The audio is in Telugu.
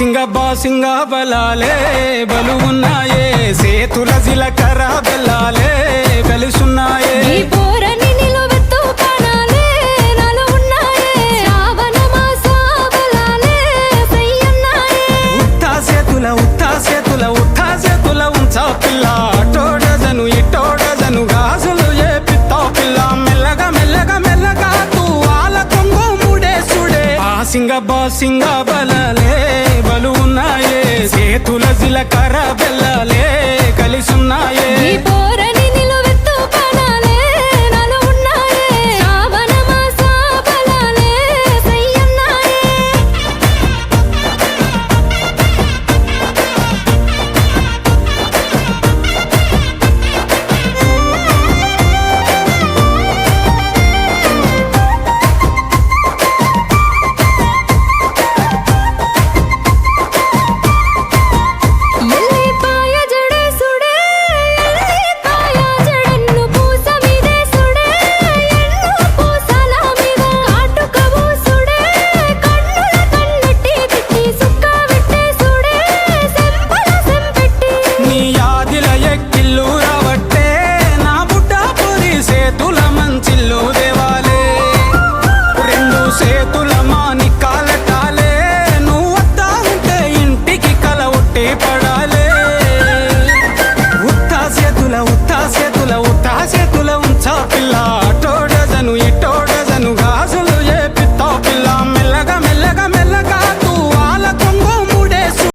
బాసింగ బలాలే బలు ఉన్నాయే సేతుల జిలకర్ర బెల్లాలే కలిసున్నాయే ఉత్తా సేతుల ఉంచా పిల్ల అటోడజను ఇటోడజను గాజులు ఏ పిత్తా పిల్ల మెల్లగా మెల్లగా మెల్లగా తూ ఆల కొంగు ముడేసుడే బాసింగ బలాలే బలు ఉన్నాయే సేతుల జిలకర్ర బెల్లాలే కలిసున్నాయే